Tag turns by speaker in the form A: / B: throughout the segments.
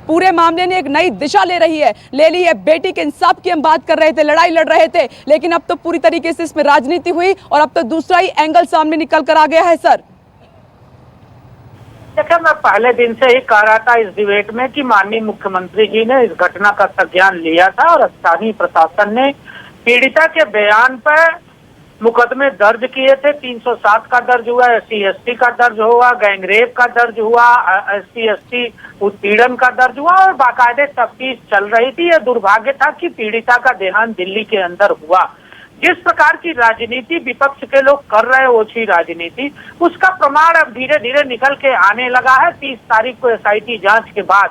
A: पूरे मामले ने एक नई दिशा ले ली है। बेटी के इंसाफ की हम बात कर रहे थे, लड़ाई लड़ रहे थे, लेकिन अब तो पूरी तरीके से इसमें राजनीति हुई और अब तो दूसरा ही एंगल सामने निकल कर आ गया है। सर
B: देखिए, मैं पहले दिन से ही कह रहा था इस डिबेट में कि माननीय मुख्यमंत्री जी ने इस घटना का संज्ञान लिया था और स्थानीय प्रशासन ने पीड़िता के बयान पर मुकदमे दर्ज किए थे। 307 का दर्ज हुआ, SC/ST का दर्ज हुआ, गैंगरेप का दर्ज हुआ, SC/ST उत्पीड़न का दर्ज हुआ और बाकायदे तफ्तीश चल रही थी। यह दुर्भाग्य था कि पीड़िता का देहांत दिल्ली के अंदर हुआ। जिस प्रकार की राजनीति विपक्ष के लोग कर रहे हैं, ओछी राजनीति, उसका प्रमाण अब धीरे धीरे निकल के आने लगा है। 30 तारीख को SIT जांच के बाद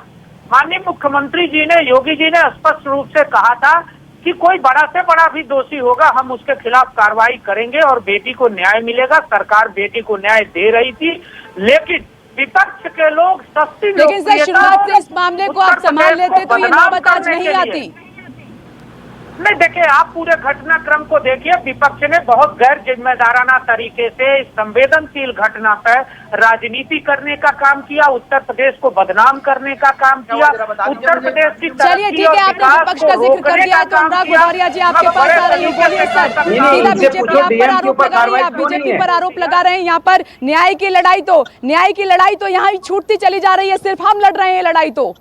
B: माननीय मुख्यमंत्री जी ने, योगी जी ने स्पष्ट रूप से कहा था कि कोई बड़ा से बड़ा भी दोषी होगा, हम उसके खिलाफ कार्रवाई करेंगे और बेटी को न्याय मिलेगा। सरकार बेटी को न्याय दे रही थी, लेकिन विपक्ष के लोग सस्ती,
A: लेकिन सर शुरुआत से इस मामले को आप संभाल लेते तो ये नौबत आज नहीं आती।
B: नहीं, देखिए, आप पूरे घटनाक्रम को देखिए। विपक्ष ने बहुत गैर जिम्मेदाराना तरीके से इस संवेदनशील घटना पर राजनीति करने का काम किया, उत्तर प्रदेश को बदनाम करने का काम किया, उत्तर प्रदेश की
A: चलिए ठीक है, आपने विपक्ष का जिक्र कर दिया तो अनुराग भदौरिया जी आपके पास आ रही हूँ। बोलिए सर, सीधा बीजेपी पर आरोप लगा रही है, आप बीजेपी पर आरोप लगा रहे हैं। यहाँ पर न्याय की लड़ाई तो यहाँ छूटती चली जा रही है, सिर्फ हम लड़ रहे हैं लड़ाई।
C: तो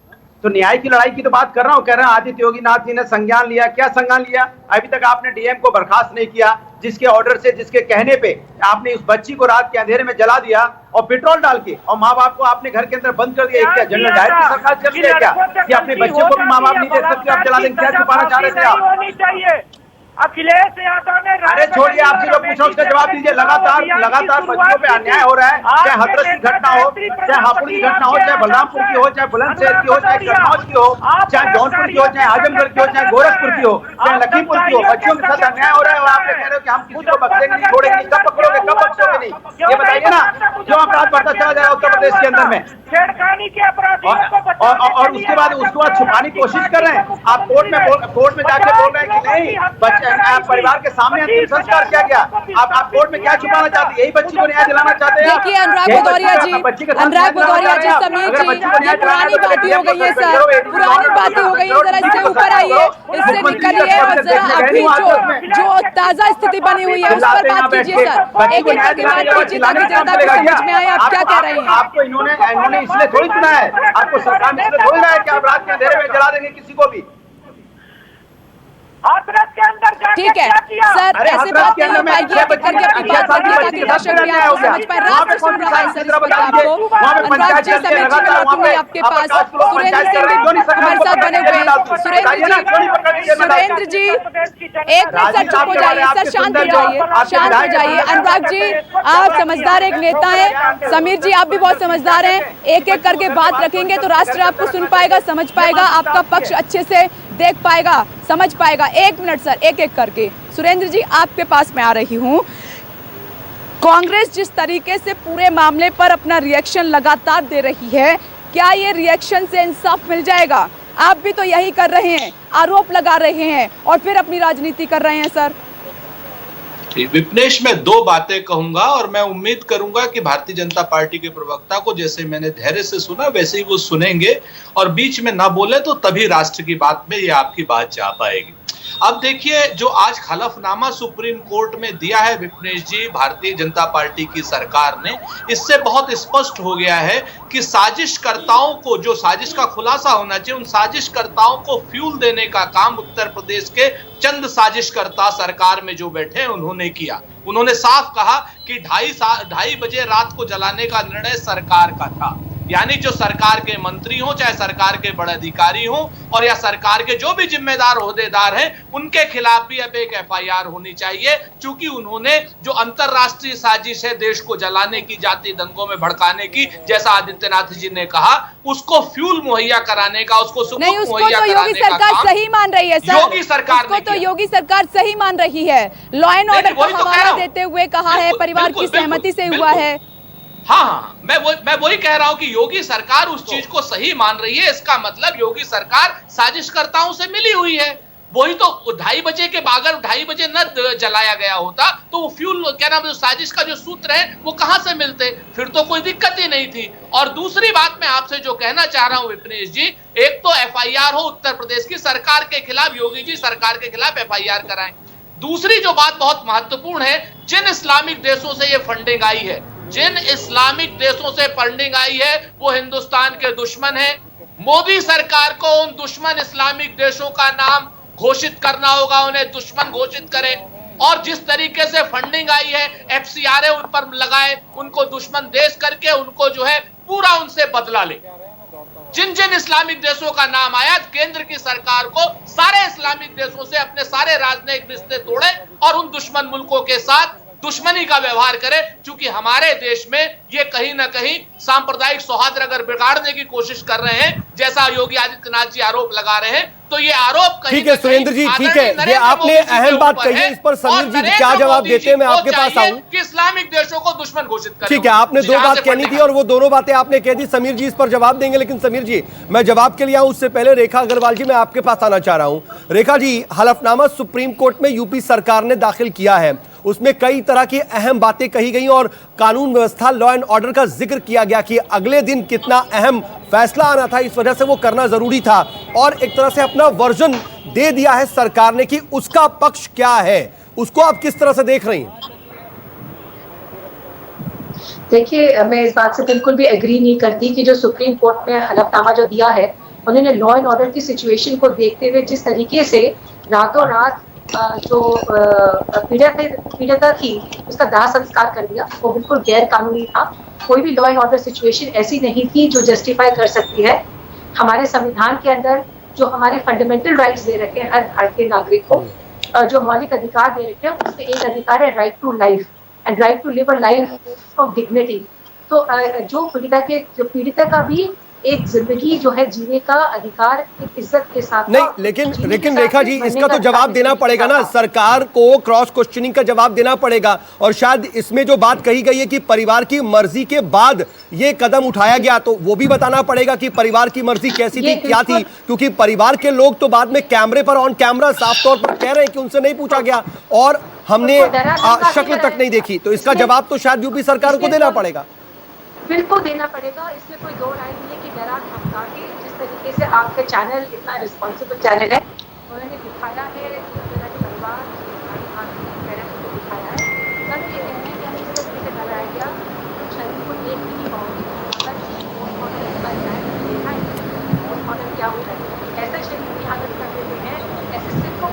C: न्याय की लड़ाई की तो बात कर रहा हूँ, कह रहे हैं आदित्य योगी नाथ जी ने संज्ञान लिया। क्या संज्ञान लिया? अभी तक आपने DM को बर्खास्त नहीं किया, जिसके ऑर्डर से, जिसके कहने पे आपने उस बच्ची को रात के अंधेरे में जला दिया और पेट्रोल डाल के, और माँ बाप को आपने घर के अंदर बंद कर दिया। क्या जनरल डायर की सरकार चल रही है क्या कि अपने बच्चे को भी माँ बाप नहीं दे सकते, आप जला देंगे? क्या छुपाना चाह रहे थे आप?
B: अखिलेश यादव ने,
C: अरे छोड़िए, आपसे जो पूछा उसका जवाब दीजिए। लगातार बच्चों पे अन्याय हो रहा है, चाहे हथरस की घटना हो, चाहे हापुड़ की घटना हो, चाहे बलरामपुर की हो, चाहे बुलंदशहर की हो, चाहे कन्नौज की हो, चाहे जौनपुर की हो, चाहे आजमगढ़ की हो, चाहे गोरखपुर की हो, चाहे लखीमपुर की हो, बच्चों के साथ अन्याय हो रहा है और आप कह रहे हो कि हम किसी को बख्शेंगे नहीं, छोड़ेंगे नहीं। कब पकड़ोगे, कब बख्शोगे नहीं, ये बताइए ना। जो अपराध बढ़ता चला जाएगा उत्तर प्रदेश के अंदर में,
B: छेड़खानी के अपराधियों को
C: और उसके बाद छुपाने की कोशिश कर रहे हैं। आप कोर्ट में जाके बोल रहे हैं कि नहीं, बच्चे परिवार के सामने अंतिम संस्कार किया गया। आप कोर्ट में क्या छुपाना चाहते हैं? यही बच्ची को न्याय दिलाना चाहते हैं?
A: देखिए अनुराग भदौरिया जी, समीर जी, ये पुरानी बातें हो गई है सर, पुरानी बातें हो गई है। जरा इससे ऊपर आइए, इससे निकलिए और जरा अभी जो ताजा स्थिति बनी हुई है उस पर बात कीजिए सर। एक एक करके बात कीजिए ताकि जनता को समझ में आए आप क्या कह रहे हैं।
C: आपको इन्होंने इसलिए थोड़ी चुना है, आपको सरकार ने इसलिए थोड़ी रहा है कि आप रात के अंधेरे में जला देंगे किसी को भी।
A: ठीक है सर, ऐसे बात नहीं हो पाएगी, एक करके अपनी बात रखिए ताकि दर्शक भी आपको समझ पाए। रास्ता सुन रहा है सर इस पर आपको। अनुराग जी, समय जी मैं लौटूंगी आपके पास। सुरेंद्र सिंह भी हमारे साथ बने हुए हैं। सुरेंद्र जी एक मिनट सर, चुप हो जाइए सर, शांत हो जाइए। अनुराग जी, आप समझदार एक नेता हैं, समीर जी आप भी बहुत समझदार हैं। एक एक करके बात रखेंगे तो राष्ट्र आपको सुन पाएगा, समझ पाएगा, आपका पक्ष अच्छे से देख पाएगा, समझ पाएगा। एक मिनट सर, एक एक करके। सुरेंद्र जी आपके पास मैं आ रही हूँ। कांग्रेस जिस तरीके से पूरे मामले पर अपना रिएक्शन लगातार दे रही है, क्या ये रिएक्शन से इंसाफ मिल जाएगा? आप भी तो यही कर रहे हैं, आरोप लगा रहे हैं और फिर अपनी राजनीति कर रहे हैं सर।
D: विपनेश, मैं दो बातें कहूंगा और मैं उम्मीद करूंगा कि भारतीय जनता पार्टी के प्रवक्ता को जैसे मैंने धैर्य से सुना वैसे ही वो सुनेंगे और बीच में ना बोले, तो तभी राष्ट्र की बात में ये आपकी बात जा पाएगी। अब देखिए, जो आज हलफनामा सुप्रीम कोर्ट में दिया है विपनेश जी भारतीय जनता पार्टी की सरकार ने, इससे बहुत स्पष्ट हो गया है कि साजिशकर्ताओं को, जो साजिश का खुलासा होना चाहिए, उन साजिशकर्ताओं को फ्यूल देने का काम उत्तर प्रदेश के चंद साजिशकर्ता सरकार में जो बैठे हैं उन्होंने किया। उन्होंने साफ कहा कि 2:30 बजे रात को जलाने का निर्णय सरकार का था। यानी जो सरकार के मंत्री हो, चाहे सरकार के बड़े अधिकारी हो, और या सरकार के जो भी जिम्मेदार ओहदेदार हैं, उनके खिलाफ भी अब एक FIR होनी चाहिए, क्योंकि उन्होंने जो अंतरराष्ट्रीय साजिश है देश को जलाने की, जाति दंगों में भड़काने की, जैसा आदित्यनाथ जी ने कहा, उसको फ्यूल मुहैया कराने का, उसको सुकून मुहैया कराने का काम
A: सही मान रही है सर।
D: योगी सरकार ने
A: तो योगी सरकार सही मान रही है। लॉ एंड ऑर्डर को हवाला देते हुए कहा है, परिवार की सहमति से हुआ है।
D: हाँ, मैं वही कह रहा हूं कि योगी सरकार उस चीज को सही मान रही है। इसका मतलब योगी सरकार साजिशकर्ताओं से मिली हुई है। वही तो 2:30 बजे के अगर 2:30 बजे न जलाया गया होता तो वो फ्यूल क्या नाम है साजिश का जो सूत्र है वो कहां से मिलते, फिर तो कोई दिक्कत ही नहीं थी। और दूसरी बात मैं आपसे जो कहना चाह रहा हूं विपनेश जी, एक तो FIR हो उत्तर प्रदेश की सरकार के खिलाफ, योगी जी सरकार के खिलाफ FIR कराएं। दूसरी जो बात बहुत महत्वपूर्ण है, जिन इस्लामिक देशों से ये फंडिंग आई है, जिन इस्लामिक देशों से फंडिंग आई है वो हिंदुस्तान के दुश्मन है। मोदी सरकार को उन दुश्मन इस्लामिक देशों का नाम घोषित करना होगा, उन्हें दुश्मन घोषित करें। और जिस तरीके से फंडिंग आई है FCRA उन पर लगाए, उनको दुश्मन देश करके उनको जो है पूरा उनसे बदला ले। जिन जिन इस्लामिक देशों का नाम आया, केंद्र की सरकार को सारे इस्लामिक देशों से अपने सारे राजनयिक रिश्ते तोड़े और उन दुश्मन मुल्कों के साथ दुश्मनी का व्यवहार करे, क्योंकि हमारे देश में ये कहीं ना कहीं सांप्रदायिक सौहार्द अगर बिगाड़ने की कोशिश कर रहे हैं, जैसा योगी आदित्यनाथ जी आरोप लगा रहे हैं, तो ये आरोप कहीं
E: ठीक है सुरेंद्र जी, ठीक है, ये आपने अहम बात कही है, इस पर समीर जी क्या जवाब देते हैं मैं आपके पास आऊं
D: कि इस्लामिक देशों को दुश्मन घोषित करें।
E: ठीक है, आपने दो बात कहनी थी और वो दोनों बातें आपने कह दी, समीर जी इस पर जवाब देंगे। लेकिन समीर जी मैं जवाब के लिए आऊं उससे पहले रेखा अग्रवाल जी मैं आपके पास आना चाह रहा हूं। रेखा जी, हलफनामा सुप्रीम कोर्ट में यूपी सरकार ने दाखिल किया है, उसमें कई तरह की अहम बातें कही गई और कानून व्यवस्था लॉ एंड ऑर्डर का जिक्र किया गया कि अगले दिन कितना अहम फैसला आना था, इस वजह से वो करना जरूरी था और एक तरह से अपना वर्जन दे दिया है सरकार ने कि उसका पक्ष क्या है, उसको आप किस तरह से देख रही हैं?
F: देखिए, मैं इस बात से बिल्कुल भी एग्री नहीं करती कि जो सुप्रीम कोर्ट में हलफनामा जो दिया है, उन्होंने लॉ एंड ऑर्डर की सिचुएशन को देखते हुए जिस तरीके से रातों रात जो पीड़िता थी उसका दाह संस्कार कर दिया, वो बिल्कुल गैर कानूनी था। कोई भी लॉ एंड ऑर्डर सिचुएशन ऐसी नहीं थी जो जस्टिफाई कर सकती है। हमारे संविधान के अंदर जो हमारे फंडामेंटल राइट्स दे रखे हैं हर भारतीय नागरिक को, जो मौलिक अधिकार दे रखे हैं, उसमें एक अधिकार है right to life and right to live a life of dignity. तो जो पीड़िता का भी एक जिंदगी जो है जीने का अधिकार एक इज्जत के साथ
E: नहीं, लेकिन रेखा जी इसका तो जवाब देना पड़ेगा ना, सरकार को क्रॉस क्वेश्चनिंग का जवाब देना पड़ेगा। और शायद इसमें जो बात कही गई है कि परिवार की मर्जी के बाद ये कदम उठाया गया, तो वो भी बताना पड़ेगा कि परिवार की मर्जी कैसी थी, क्या थी, क्योंकि परिवार के लोग तो बाद में कैमरे पर ऑन कैमरा साफ तौर पर कह रहे हैं कि उनसे नहीं पूछा गया और हमने शक्ल तक नहीं देखी। तो इसका जवाब तो शायद यूपी सरकार को देना पड़ेगा।
F: बिल्कुल देना पड़ेगा, इसमें कोई दो राय नहीं है कि डरा धमका के जिस तरीके से आपका चैनल इतना रिस्पॉन्सिबल चैनल है, उन्होंने दिखाया है मेरा परिवार को दिखाया है। सर ये कहना है कि हमें इस तरीके से डराया गया तो शरीर को देख नहीं पाओगे, अगर पोस्टमार्टम पर जाए देखा है पोस्टमार्टम क्या होता है, ऐसा शरीर की हालत कर देते हैं, ऐसे सिर्फ को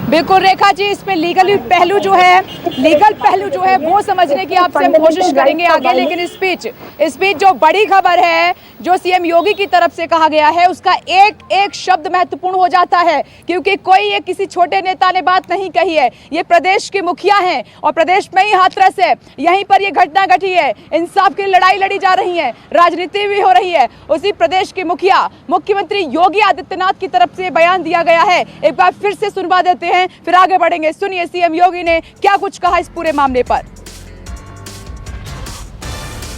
A: बिल्कुल रेखा जी, इसमें लीगल पहलू जो है वो समझने की आपसे हम कोशिश करेंगे आगे। लेकिन इस बीच जो बड़ी खबर है जो सीएम योगी की तरफ से कहा गया है, उसका एक एक शब्द महत्वपूर्ण हो जाता है, क्योंकि कोई ये किसी छोटे नेता ने बात नहीं कही है, ये प्रदेश के मुखिया हैं और प्रदेश में ही हाथरस है, यहीं पर ये घटना घटी है, इंसाफ की लड़ाई लड़ी जा रही है, राजनीति भी हो रही है। उसी प्रदेश के मुखिया मुख्यमंत्री योगी आदित्यनाथ की तरफ से बयान दिया गया है, एक बार फिर से सुनवा देते हैं, फिर आगे बढ़ेंगे। सुनिए सीएम योगी ने क्या कुछ कहा इस पूरे मामले पर।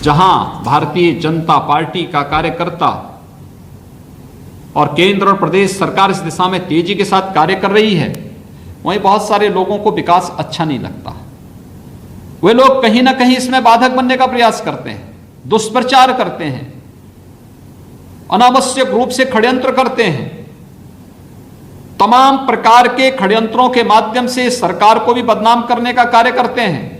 G: जहां भारतीय जनता पार्टी का कार्यकर्ता और केंद्र और प्रदेश सरकार इस दिशा में तेजी के साथ कार्य कर रही है, वहीं बहुत सारे लोगों को विकास अच्छा नहीं लगता। वे लोग कहीं ना कहीं इसमें बाधक बनने का प्रयास करते हैं, दुष्प्रचार करते हैं, अनावश्यक रूप से षड्यंत्र करते हैं। तमाम प्रकार के षड्यंत्रों के माध्यम से सरकार को भी बदनाम करने का कार्य करते हैं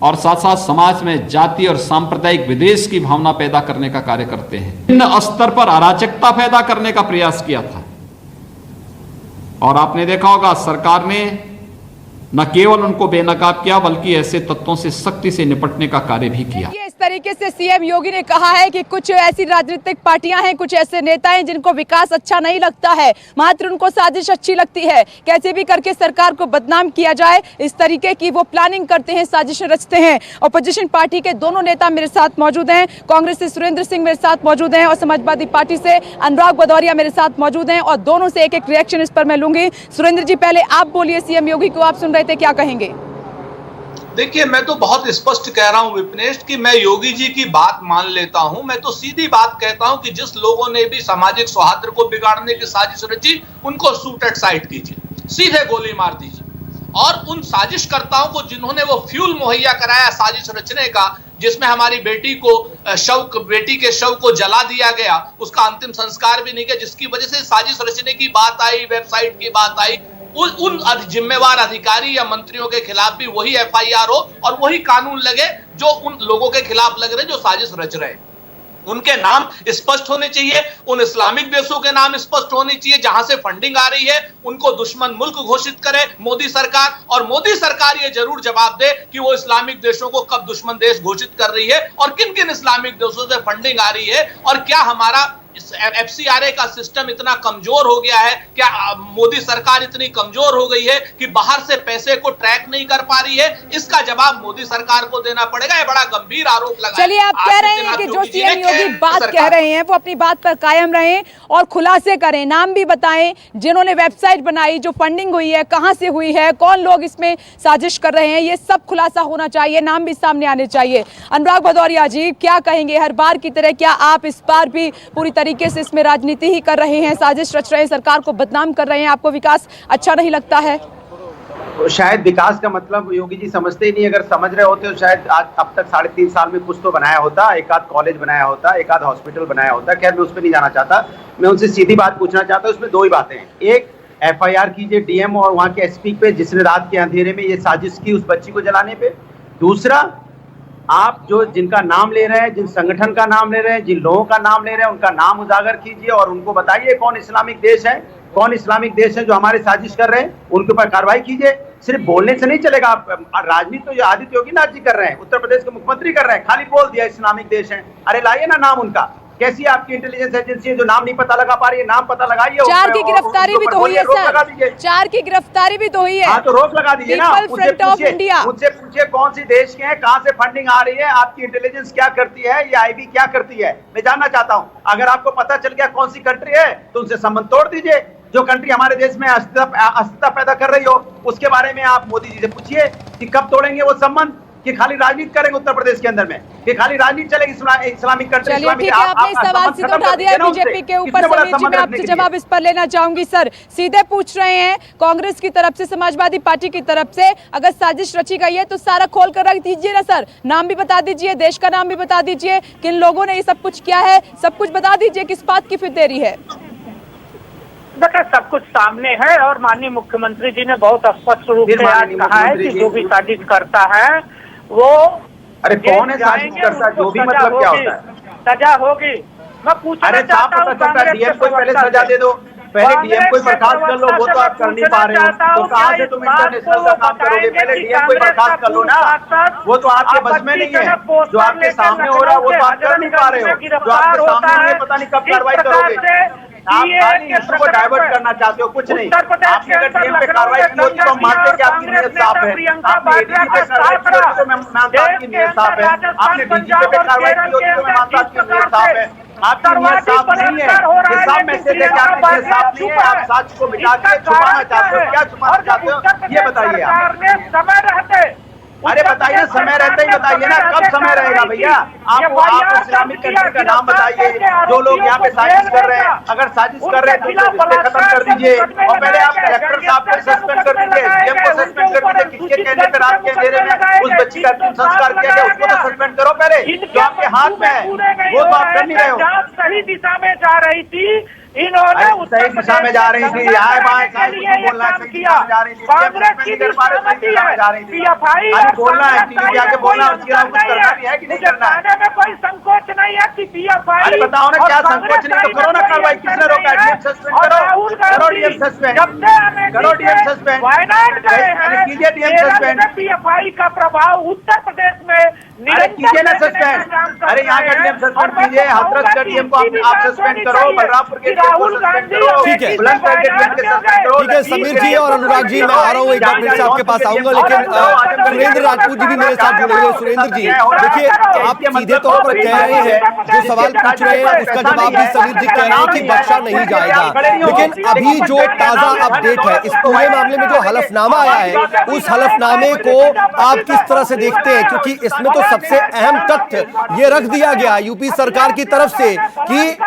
G: और साथ साथ समाज में जाति और सांप्रदायिक विद्वेष की भावना पैदा करने का कार्य करते हैं। विभिन्न स्तर पर अराजकता पैदा करने का प्रयास किया था और आपने देखा होगा सरकार ने न केवल उनको बेनकाब किया बल्कि ऐसे तत्वों से सख्ती से निपटने का कार्य भी किया।
A: इस तरीके से सीएम योगी ने कहा है कि कुछ ऐसी राजनीतिक पार्टियां हैं, कुछ ऐसे नेता हैं जिनको विकास अच्छा नहीं लगता है, मात्र उनको साजिश अच्छी लगती है, कैसे भी करके सरकार को बदनाम किया जाए, इस तरीके की वो प्लानिंग करते हैं, साजिशें रचते हैं। अपोजिशन पार्टी के दोनों नेता मेरे साथ मौजूद हैं, कांग्रेस से सुरेंद्र सिंह मेरे साथ मौजूद हैं और समाजवादी पार्टी से अनुराग भदौरिया मेरे साथ मौजूद हैं और दोनों से एक एक रिएक्शन इस पर मैं लूंगी। सुरेंद्र जी, पहले आप बोलिए, सीएम योगी को आप सुन रहे थे, क्या कहेंगे?
D: देखिए, मैं तो बहुत स्पष्ट कह रहा हूं विपनेश कि मैं योगी जी की बात मान लेता हूं। मैं तो सीधी बात कहता हूं कि जिस लोगों ने भी सामाजिक सौहार्द को बिगाड़ने की साजिश रची, उनको शूट एट साइट कीजिए, सीधे गोली मार दीजिए। और उन साजिशकर्ताओं को जिन्होंने वो फ्यूल मुहैया कराया साजिश रचने का, जिसमें हमारी बेटी के शव को जला दिया गया, उसका अंतिम संस्कार भी नहीं किया, जिसकी वजह से साजिश रचने की बात आई, वेबसाइट की बात आई, उन जिम्मेवार अधिकारी या मंत्रियों के खिलाफ भी वही एफआईआर हो और वही कानून लगे जो उन लोगों के खिलाफ लग रहे जो साजिश रच रहे हैं। उनके नाम स्पष्ट होने चाहिए, उन इस्लामिक देशों के नाम स्पष्ट होने चाहिए जहां से फंडिंग आ रही है, उनको दुश्मन मुल्क घोषित करे मोदी सरकार, और मोदी सरकार ये जरूर जवाब दे कि वो इस्लामिक देशों को कब दुश्मन देश घोषित कर रही है और किन किन इस्लामिक देशों से फंडिंग आ रही है, और क्या हमारा एफसीआरए का सिस्टम इतना कमजोर हो गया है, क्या मोदी सरकार इतनी कमजोर हो गई है कि बाहर से पैसे को ट्रैक नहीं कर पा रही है? इसका जवाब मोदी सरकार को देना पड़ेगा। ये बड़ा गंभीर आरोप लगा।
A: चलिए, आप कह रहे हैं कि जो सीएम योगी बात कह रहे हैं वो अपनी बात पर कायम रहें और खुलासे करें, नाम भी बताएं जिन्होंने वेबसाइट बनाई, जो फंडिंग हुई है, कहां से हुई है, कौन लोग इसमें साजिश कर रहे हैं, ये सब खुलासा होना चाहिए, नाम भी सामने आने चाहिए। अनुराग भदौरिया जी, क्या कहेंगे? हर बार की तरह क्या आप इस बार भी पूरी तरीके से इसमें राजनीति ही कर रहे हैं, साजिश रच रहे हैं, सरकार को बदनाम कर रहे हैं? आपको विकास अच्छा नहीं लगता है?
C: तो शायद विकास का मतलब योगी जी समझते ही नहीं। अगर समझ रहे होते तो शायद आज अब तक 3.5 साल में कुछ तो बनाया होता, एक आध कॉलेज बनाया होता, एक आध हॉस्पिटल बनाया होता। खैर, मैं उस पर नहीं जाना चाहता। मैं उनसे सीधी बात पूछना चाहता हूँ। उसमें दो ही बातें हैं। एक, एफआईआर कीजिए डीएम और वहाँ के एसपी पे जिसने रात के अंधेरे में ये साजिश की उस बच्ची को जलाने पे। दूसरा, आप जो जिनका नाम ले रहे हैं, जिन संगठन का नाम ले रहे हैं, जिन लोगों का नाम ले रहे हैं, उनका नाम उजागर कीजिए और उनको बताइए कौन इस्लामिक देश है, कौन इस्लामिक देश है जो हमारे साजिश कर रहे हैं, उनके ऊपर कार्रवाई कीजिए। सिर्फ बोलने से नहीं चलेगा। राजनीति तो आदित्य योगी नाथ जी कर रहे हैं, उत्तर प्रदेश के मुख्यमंत्री कर रहे हैं, खाली बोल दिया इस्लामिक देश है। अरे लाइए ना नाम उनका। कैसी आपकी इंटेलिजेंस एजेंसी है जो नाम नहीं पता लगा पा रही है? नाम पता लगाइए।
A: 4 की गिरफ्तारी भी तो हुई है सर, 4 की गिरफ्तारी भी तो हुई है।
C: हाँ, तो रोक लगा दीजिए ना।
A: फ्रंट ऑफ इंडिया
C: मुझसे पूछिए कौन सी देश के हैं, कहां से फंडिंग आ रही है, आपकी इंटेलिजेंस क्या करती है, ये आईबी क्या करती है, मैं जानना चाहता हूं। अगर आपको पता चल गया कौन सी कंट्री है तो उनसे संबंध तोड़ दीजिए। जो कंट्री हमारे देश में अस्थिरता पैदा कर रही हो उसके बारे में आप मोदी जी से पूछिए कि कब तोड़ेंगे वो संबंध, कि खाली राजनीति करेंगे उत्तर प्रदेश के अंदर में, कि खाली राजनीति चलेगी इस्लामिक कंट्री।
A: चलिए ठीक है, आपने इस सवाल से उठा दिया है बीजेपी के ऊपर। समीर जी, मैं आपसे जवाब इस पर लेना चाहूंगी। सर, सीधे पूछ रहे हैं कांग्रेस की तरफ से, समाजवादी पार्टी की तरफ से, अगर साजिश रची गई है तो सारा खोल कर रख दीजिए ना सर, नाम भी बता दीजिए, देश का नाम भी बता दीजिए, किन लोगों ने ये सब कुछ किया है, सब कुछ बता दीजिए। किस बात की फिर देरी है?
B: देखिए, सब कुछ सामने है और माननीय मुख्यमंत्री जी ने बहुत स्पष्ट रूप से आज कहा है कि जो भी साजिश करता है वो,
C: अरे कौन है साजिश करता है, जो भी मतलब क्या होता है?
B: सजा होगी। मैं पूछना चाहता हूं,
C: डीएम को पहले सजा दे दो, पहले डीएम को बर्खास्त कर लो। वो तो आप कर नहीं पा रहे हो, तो कहाँ से तुम इंटरनेशनल का काम करोगे? पहले डीएम को बर्खास्त कर लो ना। वो तो आपके बस में नहीं है। जो आपके सामने हो रहा है वो तो आप कर नहीं पा रहे हो। जो आपके सामने नहीं है, पता नहीं कब कार्रवाई करोगे। आप खाली इशू को डाइवर्ट करना चाहते हो, कुछ नहीं। आपने अगर डीएम पे कार्रवाई की होती तो हम मानते कि आपकी नीयत साफ है। आपने एडीजी पे कार्रवाई की होती तो मैं मानता आपकी नीयत साफ है। आपने डीजीपी पे कार्रवाई की होती तो मैं मानता आपकी नीयत साफ है। आपकी नीयत साफ नहीं है। ये साफ मैसेज है कि आपकी नीयत साफ नहीं है। आप सच को मिटा के छुपाना चाहते हो। क्या छुपाना चाहते हो ये बताइए आप। अरे बताइए, समय रहते ही बताइए ना, कब समय रहेगा भैया? आप इस्लामिक कंट्री का नाम बताइए जो लोग यहाँ पे साजिश कर रहे हैं। अगर साजिश कर रहे हैं तो रिश्ते खत्म कर दीजिए और पहले आप कलेक्टर साहब को सस्पेंड कर दीजिए, डीएम को सस्पेंड कर दीजिए। किसके कहने पर रात के अंधेरे में उस बच्ची का अंतिम संस्कार किया गया, उसको तो सस्पेंड करो पहले। जो आपके हाथ में है वो तो आप कर नहीं रहे हो।
B: सही दिशा में जा रही थी, इन्होंने
C: सही दिशा में जा रही थी, यहाँ बाएं बोलना सही दिशा में जा रही थी,
B: कांग्रेस की भी सहमति है, पीएफआई
C: बोलना है, टीवी आके बोलना, उसके अलावा कुछ करना भी है कि नहीं करना है?
B: में कोई संकोच नहीं है कि पीएफआई।
C: अरे बताओ ना, क्या संकोच नहीं तो करो ना कार्रवाई। किसने रोका? डीएम सस्पेंड करो, करो डीएम सस्पेंड, करो डीएम सस्पेंड,
B: वायनाड गए हैं,
C: कीजिए डीएम सस्पेंड।
B: पीएफआई का प्रभाव उत्तर प्रदेश में
C: अरे कीजिए ना सस्पेंड, अरे यहाँ का डीएम सस्पेंड कीजिए, हाथरस का डीएम को आप सस्पेंड करो, बलरामपुर के डीएम को सस्पेंड करो,
E: ठीक है।
C: बुलंदशहर के डीएम को सस्पेंड करो।
E: ठीक है समीर जी और अनुराग जी, मैं आ रहा हूँ एक बार फिर से आपके पास आऊंगा, लेकिन सुरेंद्र राजपूत जी भी मेरे साथ जुड़े हुए। सुरेंद्र जी देखिए, आप सीधे तौर पर कह रहे हैं, जो सवाल पूछ रहे हैं उसका जवाब भी समीर जी कह रहे हैं कि बख्शा नहीं जाएगा, लेकिन अभी जो ताजा अपडेट है इस पूरे मामले में, जो हलफनामा आया है, उस हलफनामे को आप किस तरह से देखते हैं? क्योंकि इसमें तो सबसे अहम तथ्य ये रख दिया गया यूपी सरकार की तरफ से कि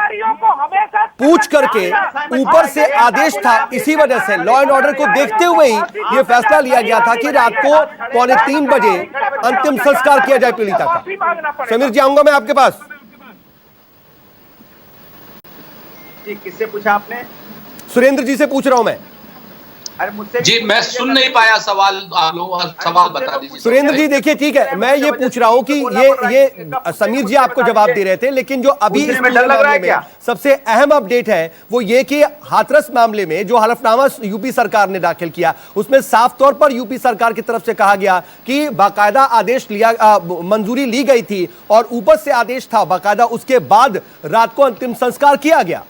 E: पूछ करके ऊपर से आदेश था, इसी वजह से लॉ एंड ऑर्डर को देखते हुए ही ये फैसला लिया गया था कि रात को 2:45 बजे अंतिम संस्कार किया जाए पीड़िता का। समीर जी आऊंगा मैं आपके पास।
C: जी किससे पूछा आपने?
E: सुरेंद्र जी से पूछ रहा हूं मैं।
C: अरे मुझसे
D: जी मैं सुन नहीं पाया सवाल, आप लोग सवाल बता दीजिए।
E: सुरेंद्र जी देखिए, ठीक है, मैं ये पूछ रहा हूं कि ये समीर जी आपको जवाब दे रहे थे, लेकिन जो अभी इस पूरे मामले में सबसे अहम अपडेट है वो ये कि हाथरस मामले में जो हलफनामा यूपी सरकार ने दाखिल किया, उसमें साफ तौर पर यूपी सरकार की तरफ से कहा गया कि बाकायदा आदेश लिया, मंजूरी ली गई थी और ऊपर से आदेश था बाकायदा, उसके बाद रात को अंतिम संस्कार किया गया।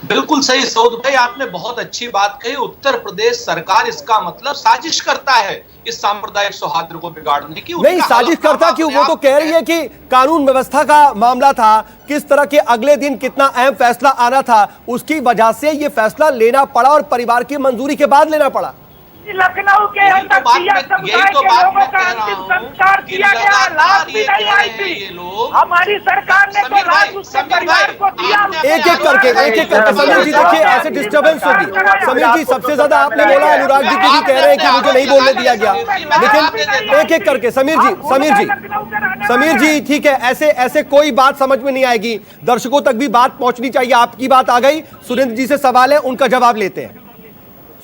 D: बिल्कुल सही सऊद भाई, आपने बहुत अच्छी बात कही। उत्तर प्रदेश सरकार इसका मतलब साजिश करता है इस सांप्रदायिक सौहार्द को बिगाड़ने की।
E: नहीं, साजिश करता क्यों? वो तो कह रही है कि कानून व्यवस्था का मामला था, किस तरह के अगले दिन कितना अहम फैसला आना था, उसकी वजह से ये फैसला लेना पड़ा और परिवार की मंजूरी के बाद लेना पड़ा।
B: लखनऊ के अंदर समुदाय के लोगों का अंतिम संस्कार किया गया, लाश भी नहीं आई थी। हमारी सरकार ने तो रात उसके परिवार को दिया।
E: एक एक करके समीर जी देखिए, ऐसे डिस्टर्बेंस होगी। समीर जी सबसे ज्यादा आपने बोला, अनुराग जी भी कह रहे हैं कि मुझे नहीं बोलने दिया गया, लेकिन एक एक करके समीर जी ठीक है, ऐसे कोई बात समझ में नहीं आएगी, दर्शकों तक भी बात पहुंचनी चाहिए। आपकी बात आ गई, सुरेंद्र जी से सवाल है, उनका जवाब लेते हैं।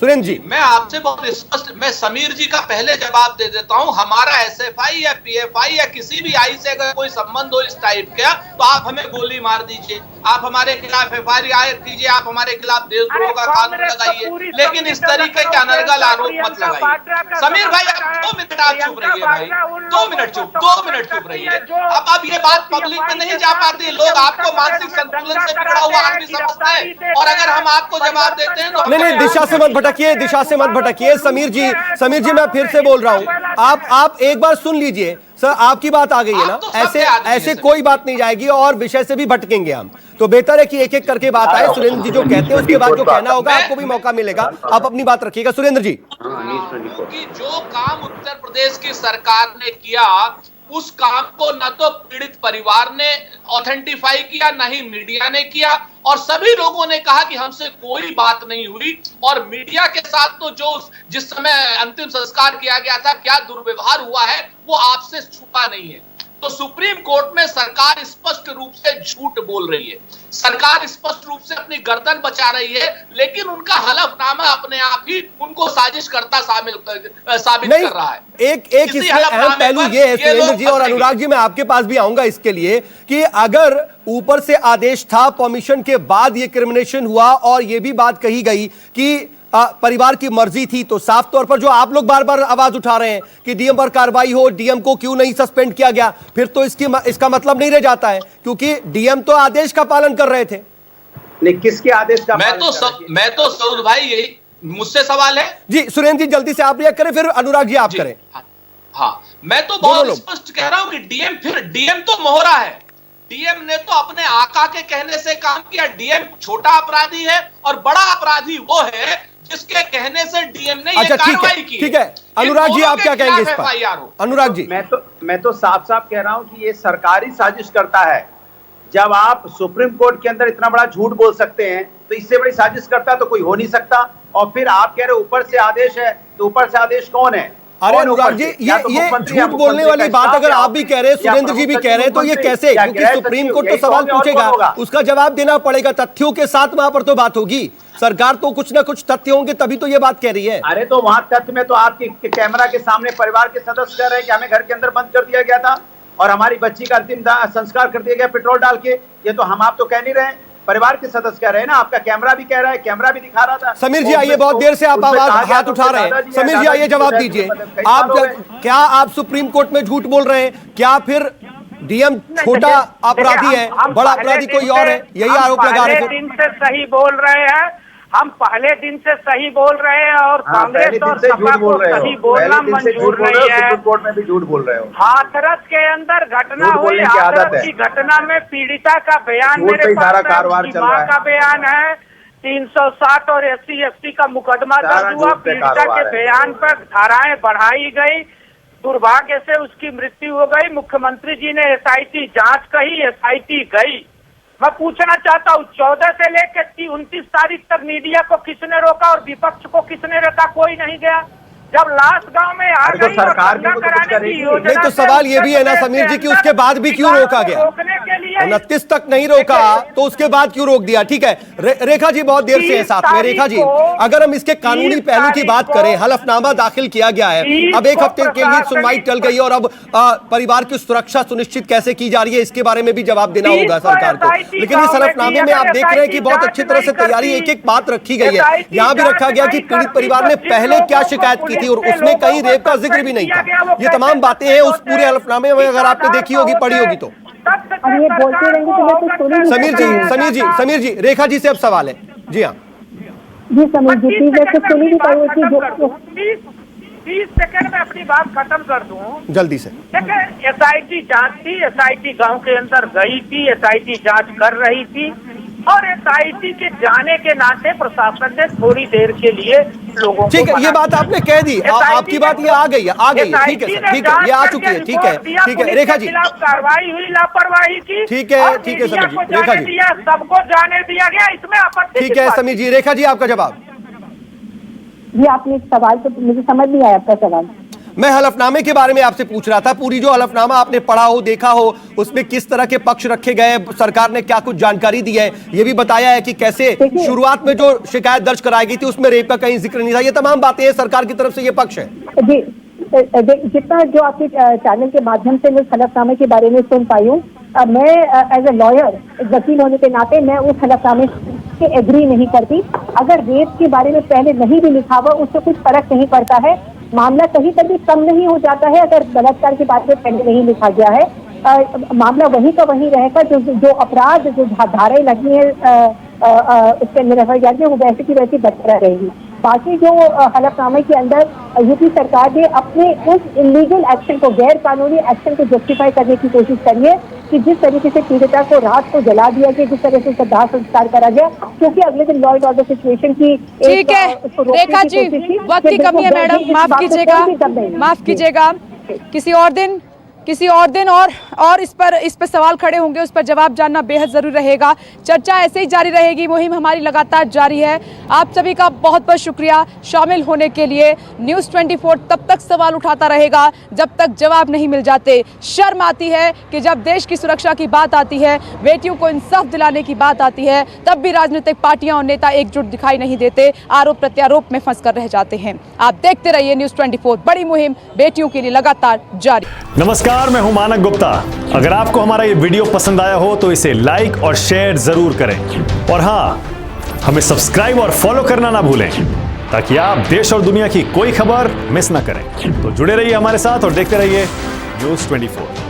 E: सुरेंद्र जी,
D: मैं आपसे बहुत स्पष्ट, मैं समीर जी का पहले जवाब दे देता हूं। हमारा एसएफआई या पीएफआई या किसी भी आई से अगर कोई संबंध हो इस टाइप का, तो आप हमें गोली मार दीजिए, आप हमारे खिलाफ एफआईआर कीजिए, आप हमारे खिलाफ देशद्रोह का कानून लगाइए, लेकिन इस तरीके के अनर्गल आरोप मत लगाइए। समीर भाई आप 2 मिनट आप चुप रहिए भाई, 2 मिनट चुप रहिए। अब ये बात पब्लिक में नहीं जा पाती, लोग आपको मानसिक संतुलन से बिगड़ा हुआ आदमी समझते हैं, और अगर हम आपको जवाब देते हैं तो
E: नहीं, दिशा से मत भटकिए समीर जी मैं फिर से बोल रहा हूं, आप एक बार सुन लीजिए सर, आपकी बात आ गई है ना,
D: तो
E: ऐसे कोई बात नहीं जाएगी और विषय से भी भटकेंगे हम, तो बेहतर है कि एक एक करके बात आए। सुरेंद्र जी जो कहते हैं उसके बाद जो कहना होगा आपको भी मौका मिलेगा, आप अपनी बात रखिएगा। सुरेंद्र जी,
D: कि जो काम उत्तर प्रदेश की सरकार ने किया, उस काम को न तो पीड़ित परिवार ने ऑथेंटिफाई किया, न ही मीडिया ने किया, और सभी लोगों ने कहा कि हमसे कोई बात नहीं हुई। और मीडिया के साथ तो जो जिस समय अंतिम संस्कार किया गया था, क्या दुर्व्यवहार हुआ है वो आपसे छुपा नहीं है। तो सुप्रीम कोर्ट में सरकार स्पष्ट रूप से झूठ बोल रही है, सरकार स्पष्ट रूप से अपनी गर्दन बचा रही है, लेकिन उनका हलफनामा अपने आप ही उनको साजिश करता साबित कर रहा है।
E: एक इसमें अहम पहलू ये है सुरेंद्र जी और अनुराग जी, मैं आपके पास भी आऊंगा इसके लिए, कि अगर ऊपर से आदेश था, परमिशन के बाद ये क्रिमिनेशन हुआ और ये भी बात कही गई कि परिवार की मर्जी थी, तो साफ तौर पर जो आप लोग बार बार आवाज उठा रहे हैं कि डीएम पर कार्रवाई हो, डीएम को क्यों नहीं सस्पेंड किया गया, फिर तो इसका मतलब नहीं रह जाता है, क्योंकि डीएम तो आदेश का पालन कर रहे थे।
C: नहीं, किसके आदेश का?
D: मैं तो सऊद भाई, यही मुझसे सवाल है
E: जी। सुरेंद्र जी जल्दी से आप रिएक्ट करें, फिर अनुराग जी आप करें।
D: हाँ, मैं तो बहुत स्पष्ट कह रहा हूं कि डीएम तो मोहरा है। डीएम ने तो अपने आका के कहने से काम किया। डीएम छोटा अपराधी है और बड़ा अपराधी वो है जिसके कहने से डीएम ने ये कार्रवाई की।
E: ठीक है, अनुराग जी आप क्या कहेंगे इस पर? अनुराग जी,
C: मैं तो साफ साफ कह रहा हूं कि ये सरकारी साजिश करता है। जब आप सुप्रीम कोर्ट के अंदर इतना बड़ा झूठ बोल सकते हैं, तो इससे बड़ी साजिश करता तो कोई हो नहीं सकता। और फिर आप कह रहे ऊपर से आदेश है, तो ऊपर से आदेश कौन है?
E: अरे अनुराग जी, ये झूठ बोलने वाली बात अगर आप भी कह रहे हैं, सुरेंद्र जी भी कह रहे हैं, तो ये कैसे? क्योंकि सुप्रीम कोर्ट तो सवाल पूछेगा, उसका जवाब देना पड़ेगा, तथ्यों के साथ वहां पर तो बात होगी। सरकार तो कुछ ना कुछ तथ्य होंगे तभी तो ये बात कह रही है।
C: अरे तो वहां तथ्य में तो आपके कैमरा के सामने परिवार के सदस्य कह रहे हैं कि हमें घर के अंदर बंद कर दिया गया था और हमारी बच्ची का अंतिम संस्कार कर दिया गया पेट्रोल डाल के। ये तो हम आप तो कह नहीं रहे हैं। परिवार के सदस्य कह रहे हैं ना, आपका कैमरा भी कह रहा है, कैमरा भी दिखा रहा था।
E: समीर जी आइए, बहुत देर से आप आवाज हाथ उठा रहे हैं। समीर जी आइए, जवाब दीजिए। आप क्या आप सुप्रीम कोर्ट में झूठ बोल रहे हैं? क्या फिर डीएम छोटा अपराधी है, बड़ा अपराधी कोई और है? यही आरोप लगा रहे थे।
B: दिन से सही बोल रहे हैं, हम पहले दिन से सही बोल रहे हैं और कांग्रेस और सपा को सही बोलना मंजूर नहीं है।
C: सुप्रीम कोर्ट में भी झूठ बोल रहे हो।
B: हाथरस के अंदर घटना हुई, हाथरस की घटना में पीड़िता का बयान मेरे पास है, मां का बयान है, 360 और SC/ST का मुकदमा दर्ज हुआ, पीड़िता के बयान पर धाराएं बढ़ाई गई, दुर्भाग्य से उसकी मृत्यु हो गई। मुख्यमंत्री जी ने SIT जांच कही, SIT गई। मैं पूछना चाहता हूँ 14 से लेकर 29 तारीख तक मीडिया को किसने रोका और विपक्ष को किसने रोका? कोई नहीं गया। जब लाश गांव में आ गई
C: सरकार भी कराने की
E: नहीं तो सवाल ये भी है ना समीर जी कि उसके बाद भी क्यों रोका गया? 29 तक नहीं रोका तो उसके बाद क्यों रोक दिया? ठीक है, रेखा जी बहुत देर से है साथ में। रेखा जी, अगर हम इसके कानूनी पहलू की बात करें, हलफनामा दाखिल किया गया है, अब 1 हफ्ते के लिए सुनवाई टल गई और अब परिवार की सुरक्षा सुनिश्चित कैसे की जा रही है इसके बारे में भी जवाब देना होगा सरकार को। लेकिन इस हलफनामे में आप देख रहे हैं कि बहुत अच्छी तरह से तैयारी, एक एक बात रखी गई है। यहाँ भी रखा गया कि पीड़ित परिवार ने पहले क्या शिकायत की थी और उसमें कहीं रेप का जिक्र भी नहीं था। ये तमाम बातें हैं उस पूरे हलफनामे में, अगर आपने देखी होगी, पढ़ी होगी तो।
F: ये बोलते रहेंगे तो मैं कुछ सुनी।
E: समीर जी, रेखा जी से अब सवाल है। जी हाँ
F: जी समीर जी, प्लीज ऐसे सुनी भी पाई
B: 30 सेकंड में अपनी बात खत्म कर दूं
E: जल्दी से।
B: देखिए, SIT जांच थी, SIT गांव के अंदर गई थी, SIT जांच कर रही थी और SIT के जाने के नाते प्रशासन ने थोड़ी देर के लिए लोगों को,
E: ठीक है, ये बात आपने कह दी, आपकी बात ये आ गई है, ठीक है सर, ठीक है, ये आ चुकी है, ठीक है रेखा जी,
B: कार्रवाई हुई लापरवाही की,
E: ठीक है समीर जी, रेखा जी,
B: सबको जाने दिया गया, इसमें आपत्ति?
E: ठीक है समीर जी। रेखा जी आपका जवाब।
F: जी आपने एक सवाल तो मुझे समझ नहीं आया आपका सवाल।
E: मैं हलफनामे के बारे में आपसे पूछ रहा था, पूरी जो हलफनामा आपने पढ़ा हो, देखा हो, उसमें किस तरह के पक्ष रखे गए, सरकार ने क्या कुछ जानकारी दी है, ये भी बताया है कि कैसे शुरुआत में जो शिकायत दर्ज कराई गई थी उसमें रेप का कहीं जिक्र नहीं था। ये तमाम बातें हैं, सरकार की तरफ से ये पक्ष है।
F: जी जितना जो आपके चैनल के माध्यम से मैं हलफनामे के बारे में सुन पाई हूँ, मैं एज ए लॉयर, वकील होने के नाते मैं उस हलफनामे से एग्री नहीं करती। अगर रेप के बारे में पहले नहीं भी लिखा हुआ उससे कुछ फर्क नहीं पड़ता है, मामला कहीं पर भी कम नहीं हो जाता है। अगर बलात्कार के बारे में पहले नहीं लिखा गया है, मामला वहीं का वहीं रहेगा। जो अपराध, जो धाराएं लगी है उसके अंदर वो वैसे की वैसी बरकरार रहेगी। बाकी जो हलफनामे के अंदर यूपी सरकार ने अपने उस इलीगल एक्शन को, गैर कानूनी एक्शन को जस्टिफाई करने की कोशिश करी है कि जिस तरीके से पीड़िता को रात को जला दिया गया, जिस तरह से उसका दाह संस्कार करा गया, क्योंकि अगले दिन लॉ एंड ऑर्डर सिचुएशन की,
A: ठीक है रेखा जी, वक्त की कमी है मैडम, माफ कीजिएगा, किसी और दिन और इस पर सवाल खड़े होंगे, उस पर जवाब जानना बेहद जरूरी रहेगा। चर्चा ऐसे ही जारी रहेगी, मुहिम हमारी लगातार जारी है। आप सभी का बहुत बहुत शुक्रिया शामिल होने के लिए। न्यूज़ 24 तब तक सवाल उठाता रहेगा जब तक जवाब नहीं मिल जाते। शर्म आती है कि जब देश की सुरक्षा की बात आती है, बेटियों को इंसाफ दिलाने की बात आती है, तब भी राजनीतिक पार्टियां और नेता एकजुट दिखाई नहीं देते, आरोप प्रत्यारोप में फंस कर रह जाते हैं। आप देखते रहिए न्यूज़ 24, बड़ी मुहिम बेटियों के लिए लगातार जारी।
H: नमस्कार, मैं हूं मानक गुप्ता। अगर आपको हमारा ये वीडियो पसंद आया हो तो इसे लाइक और शेयर जरूर करें और हाँ, हमें सब्सक्राइब और फॉलो करना ना भूलें ताकि आप देश और दुनिया की कोई खबर मिस ना करें। तो जुड़े रहिए हमारे साथ और देखते रहिए न्यूज़ 24।